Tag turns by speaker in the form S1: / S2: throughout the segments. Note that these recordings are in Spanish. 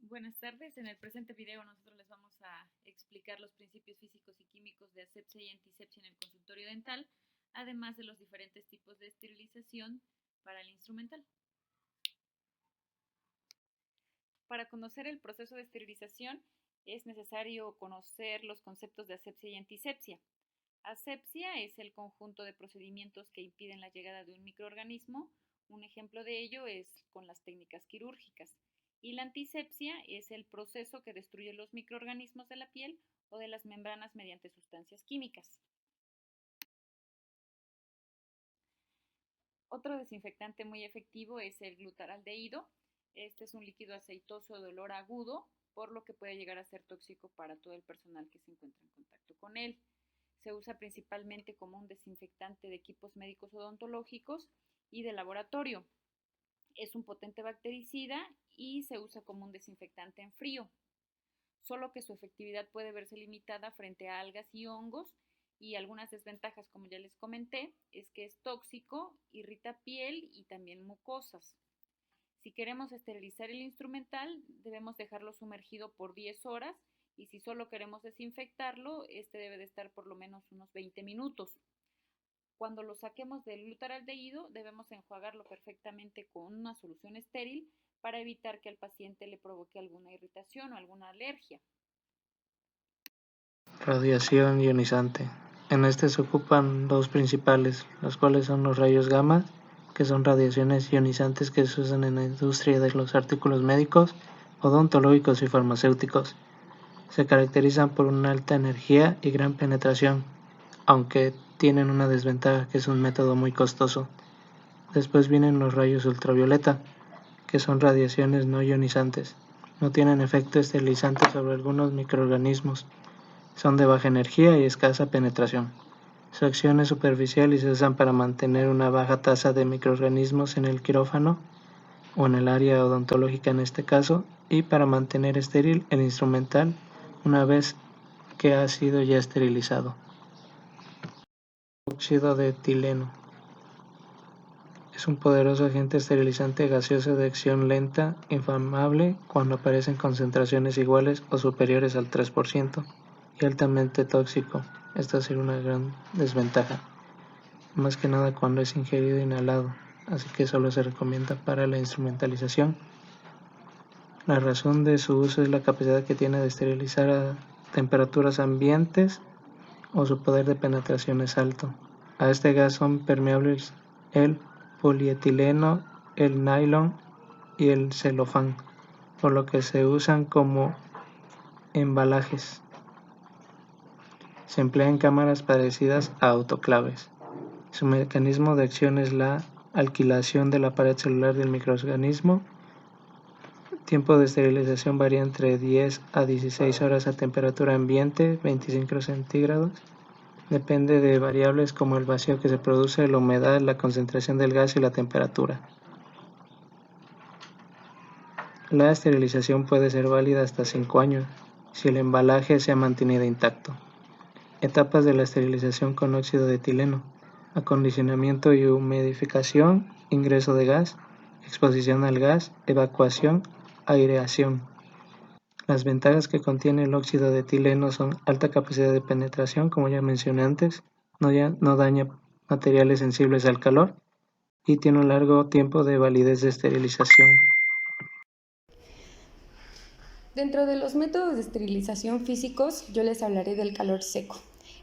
S1: Buenas tardes, en el presente video nosotros les vamos a explicar los principios físicos y químicos de asepsia y antisepsia en el consultorio dental, además de los diferentes tipos de esterilización para el instrumental. Para conocer el proceso de esterilización es necesario conocer los conceptos de asepsia y antisepsia. Asepsia es el conjunto de procedimientos que impiden la llegada de un microorganismo. Un ejemplo de ello es con las técnicas quirúrgicas. Y la antisepsia es el proceso que destruye los microorganismos de la piel o de las membranas mediante sustancias químicas. Otro desinfectante muy efectivo es el glutaraldehído. Este es un líquido aceitoso de olor agudo, por lo que puede llegar a ser tóxico para todo el personal que se encuentra en contacto con él. Se usa principalmente como un desinfectante de equipos médicos odontológicos y de laboratorio. Es un potente bactericida y se usa como un desinfectante en frío, solo que su efectividad puede verse limitada frente a algas y hongos, y algunas desventajas, como ya les comenté, es que es tóxico, irrita piel y también mucosas. Si queremos esterilizar el instrumental, debemos dejarlo sumergido por 10 horas y si solo queremos desinfectarlo, este debe de estar por lo menos unos 20 minutos. Cuando lo saquemos del glutaraldehído, debemos enjuagarlo perfectamente con una solución estéril para evitar que al paciente le provoque alguna irritación o alguna alergia.
S2: Radiación ionizante. En este se ocupan dos principales, los cuales son los rayos gamma, que son radiaciones ionizantes que se usan en la industria de los artículos médicos, odontológicos y farmacéuticos. Se caracterizan por una alta energía y gran penetración, aunque tienen una desventaja que es un método muy costoso. Después vienen los rayos ultravioleta, que son radiaciones no ionizantes. No tienen efecto esterilizante sobre algunos microorganismos. Son de baja energía y escasa penetración. Su acción es superficial y se usan para mantener una baja tasa de microorganismos en el quirófano o en el área odontológica en este caso, y para mantener estéril el instrumental una vez que ha sido ya esterilizado. Óxido de etileno. Es un poderoso agente esterilizante gaseoso de acción lenta, inflamable cuando aparece en concentraciones iguales o superiores al 3%, y altamente tóxico. Esta sería una gran desventaja, más que nada cuando es ingerido e inhalado, así que solo se recomienda para la instrumentalización. La razón de su uso es la capacidad que tiene de esterilizar a temperaturas ambientes o su poder de penetración es alto. A este gas son permeables el polietileno, el nylon y el celofán, por lo que se usan como embalajes. Se emplea en cámaras parecidas a autoclaves. Su mecanismo de acción es la alquilación de la pared celular del microorganismo. Tiempo de esterilización varía entre 10 a 16 horas a temperatura ambiente, 25 centígrados. Depende de variables como el vacío que se produce, la humedad, la concentración del gas y la temperatura. La esterilización puede ser válida hasta 5 años si el embalaje se ha mantenido intacto. Etapas de la esterilización con óxido de etileno: acondicionamiento y humidificación, ingreso de gas, exposición al gas, evacuación, aireación. Las ventajas que contiene el óxido de etileno son alta capacidad de penetración, como ya mencioné antes, no daña materiales sensibles al calor y tiene un largo tiempo de validez de esterilización.
S3: Dentro de los métodos de esterilización físicos, yo les hablaré del calor seco.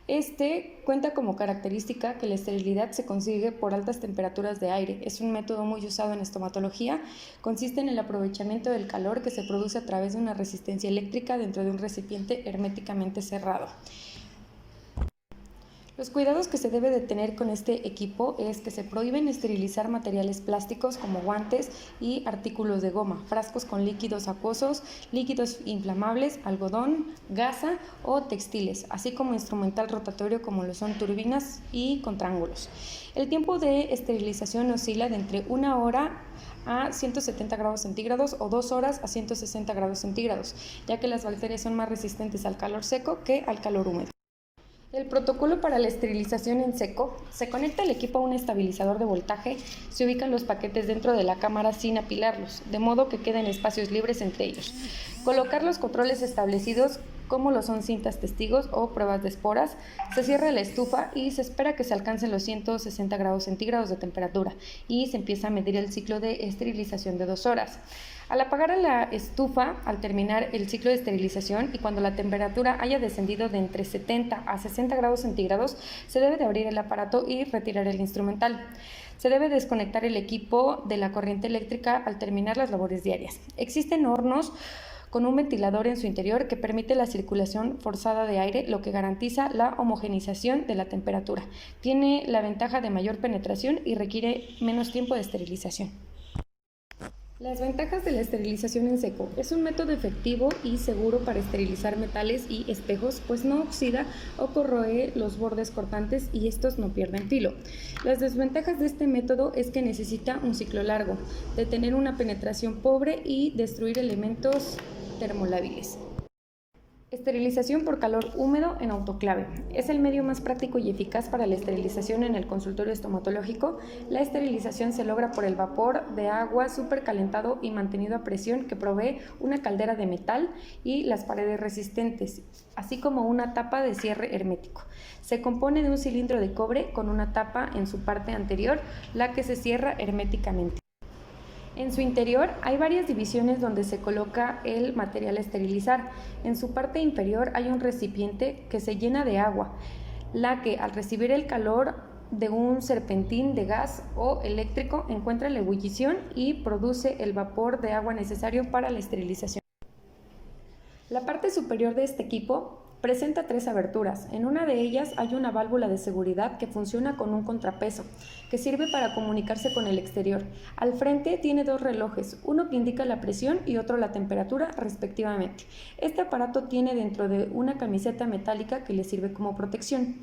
S3: Este cuenta como característica que la esterilidad se consigue por altas temperaturas de aire. Es un método muy usado en estomatología. Consiste en el aprovechamiento del calor que se produce a través de una resistencia eléctrica dentro de un recipiente herméticamente cerrado. Los cuidados que se debe de tener con este equipo es que se prohíben esterilizar materiales plásticos como guantes y artículos de goma, frascos con líquidos acuosos, líquidos inflamables, algodón, gasa o textiles, así como instrumental rotatorio como lo son turbinas y contraángulos. El tiempo de esterilización oscila de entre 1 hora a 170 grados centígrados o 2 horas a 160 grados centígrados, ya que las bacterias son más resistentes al calor seco que al calor húmedo. El protocolo para la esterilización en seco: se conecta el equipo a un estabilizador de voltaje, se ubican los paquetes dentro de la cámara sin apilarlos, de modo que queden espacios libres entre ellos. Colocar los controles establecidos, como lo son cintas testigos o pruebas de esporas, se cierra la estufa y se espera que se alcancen los 160 grados centígrados de temperatura y se empieza a medir el ciclo de esterilización de 2 horas. Al apagar a la estufa, al terminar el ciclo de esterilización y cuando la temperatura haya descendido de entre 70 a 60 grados centígrados, se debe de abrir el aparato y retirar el instrumental. Se debe desconectar el equipo de la corriente eléctrica al terminar las labores diarias. Existen hornos con un ventilador en su interior que permite la circulación forzada de aire, lo que garantiza la homogeneización de la temperatura. Tiene la ventaja de mayor penetración y requiere menos tiempo de esterilización. Las ventajas de la esterilización en seco: es un método efectivo y seguro para esterilizar metales y espejos, pues no oxida o corroe los bordes cortantes y estos no pierden filo. Las desventajas de este método es que necesita un ciclo largo, de tener una penetración pobre y destruir elementos termolábiles. Esterilización por calor húmedo en autoclave. Es el medio más práctico y eficaz para la esterilización en el consultorio estomatológico. La esterilización se logra por el vapor de agua supercalentado y mantenido a presión que provee una caldera de metal y las paredes resistentes, así como una tapa de cierre hermético. Se compone de un cilindro de cobre con una tapa en su parte anterior, la que se cierra herméticamente. En su interior hay varias divisiones donde se coloca el material a esterilizar. En su parte inferior hay un recipiente que se llena de agua, la que al recibir el calor de un serpentín de gas o eléctrico encuentra la ebullición y produce el vapor de agua necesario para la esterilización. La parte superior de este equipo presenta 3 aberturas. En una de ellas hay una válvula de seguridad que funciona con un contrapeso, que sirve para comunicarse con el exterior. Al frente tiene 2 relojes, uno que indica la presión y otro la temperatura, respectivamente. Este aparato tiene dentro de una camiseta metálica que le sirve como protección.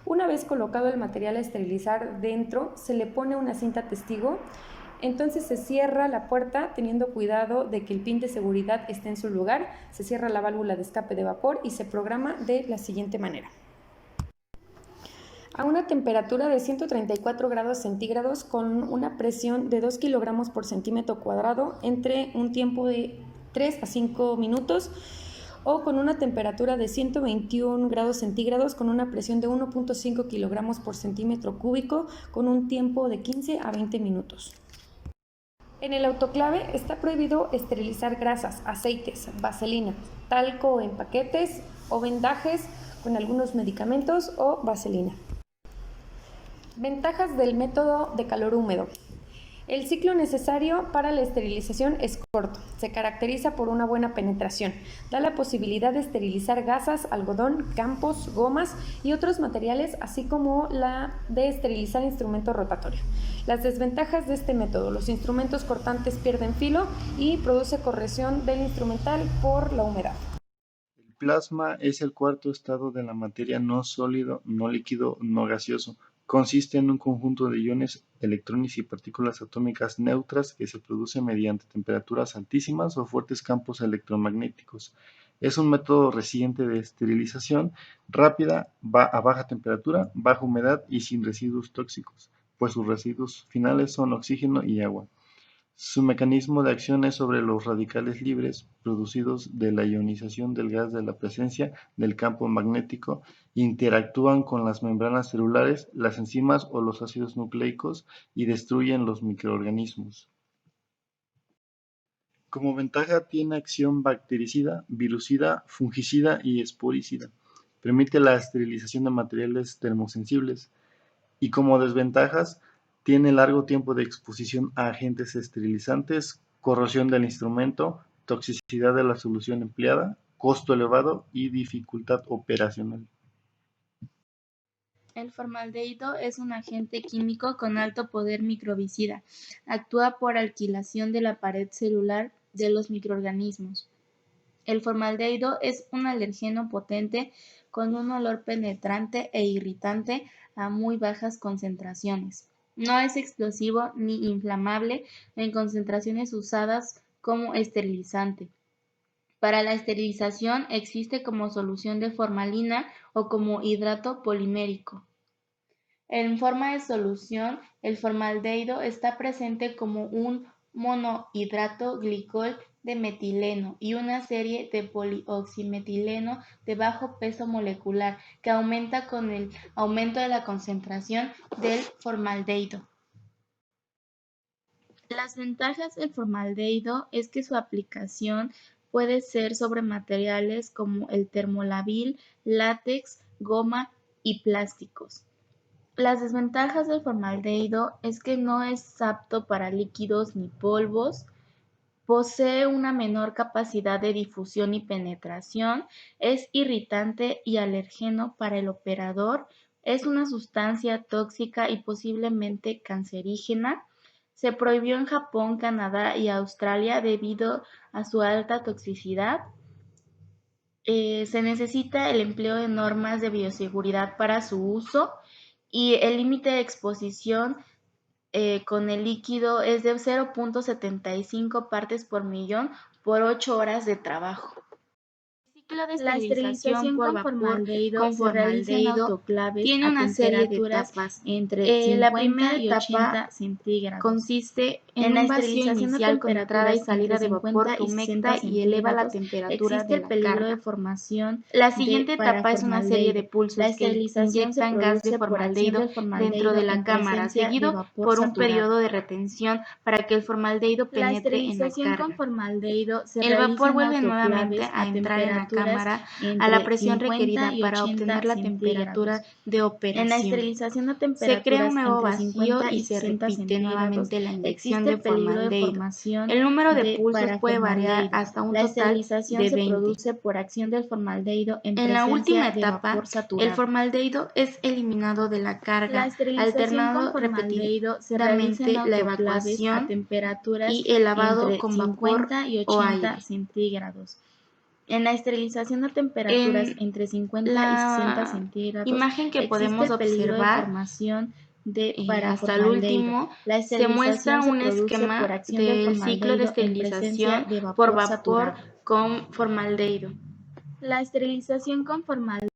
S3: Una vez colocado el material a esterilizar dentro, se le pone una cinta testigo. Entonces se cierra la puerta teniendo cuidado de que el pin de seguridad esté en su lugar, se cierra la válvula de escape de vapor y se programa de la siguiente manera. A una temperatura de 134 grados centígrados con una presión de 2 kilogramos por centímetro cuadrado entre un tiempo de 3 a 5 minutos, o con una temperatura de 121 grados centígrados con una presión de 1.5 kilogramos por centímetro cúbico con un tiempo de 15 a 20 minutos. En el autoclave está prohibido esterilizar grasas, aceites, vaselina, talco en paquetes o vendajes con algunos medicamentos o vaselina. Ventajas del método de calor húmedo. El ciclo necesario para la esterilización es corto, se caracteriza por una buena penetración, da la posibilidad de esterilizar gasas, algodón, campos, gomas y otros materiales, así como la de esterilizar instrumento rotatorio. Las desventajas de este método: los instrumentos cortantes pierden filo y produce corrosión del instrumental por la humedad.
S4: El plasma es el cuarto estado de la materia no sólido, no líquido, no gaseoso. Consiste en un conjunto de iones, electrones y partículas atómicas neutras que se producen mediante temperaturas altísimas o fuertes campos electromagnéticos. Es un método reciente de esterilización rápida, a baja temperatura, baja humedad y sin residuos tóxicos, pues sus residuos finales son oxígeno y agua. Su mecanismo de acción es sobre los radicales libres producidos de la ionización del gas de la presencia del campo magnético, interactúan con las membranas celulares, las enzimas o los ácidos nucleicos y destruyen los microorganismos. Como ventaja tiene acción bactericida, virucida, fungicida y esporicida. Permite la esterilización de materiales termosensibles. Y como desventajas, tiene largo tiempo de exposición a agentes esterilizantes, corrosión del instrumento, toxicidad de la solución empleada, costo elevado y dificultad operacional.
S5: El formaldehído es un agente químico con alto poder microbicida. Actúa por alquilación de la pared celular de los microorganismos. El formaldehído es un alergeno potente con un olor penetrante e irritante a muy bajas concentraciones. No es explosivo ni inflamable en concentraciones usadas como esterilizante. Para la esterilización existe como solución de formalina o como hidrato polimérico. En forma de solución, el formaldehído está presente como un monohidrato glicol de metileno y una serie de polioximetileno de bajo peso molecular que aumenta con el aumento de la concentración del formaldehído. Las ventajas del formaldehído es que su aplicación puede ser sobre materiales como el termolabil, látex, goma y plásticos. Las desventajas del formaldehído es que no es apto para líquidos ni polvos, posee una menor capacidad de difusión y penetración, es irritante y alergeno para el operador, es una sustancia tóxica y posiblemente cancerígena. Se prohibió en Japón, Canadá y Australia debido a su alta toxicidad. Se necesita el empleo de normas de bioseguridad para su uso y el límite de exposición con el líquido es de 0.75 partes por millón por 8 horas de trabajo. La esterilización con formaldehído se realiza en autoclaves tiene una serie de etapas entre 50 y 80 centígrados. Consiste en un vacío inicial con entrada y salida de vapor que humecta y eleva la temperatura de la carga. De formación. La siguiente etapa es una serie de pulsos que inyectan gas de formaldehído dentro de la cámara, seguido por un periodo de retención para que el formaldehído penetre en la carga. El vapor vuelve nuevamente a entrar en la cámara a la presión requerida para obtener la temperatura de operación. Se crea un nuevo vacío y se repite nuevamente la inyección de formaldehído. El número de pulsos puede variar hasta un total de 20. Por acción del formaldehído en la última etapa, el formaldehído es eliminado de la carga, alternando repetidamente la evacuación y el lavado con vapor o aire. Centígrados. En la esterilización a temperaturas entre 50 y 60 centígrados, imagen que podemos observar hasta el último, se muestra un esquema del ciclo de esterilización por vapor con formaldehído. La esterilización con formaldehído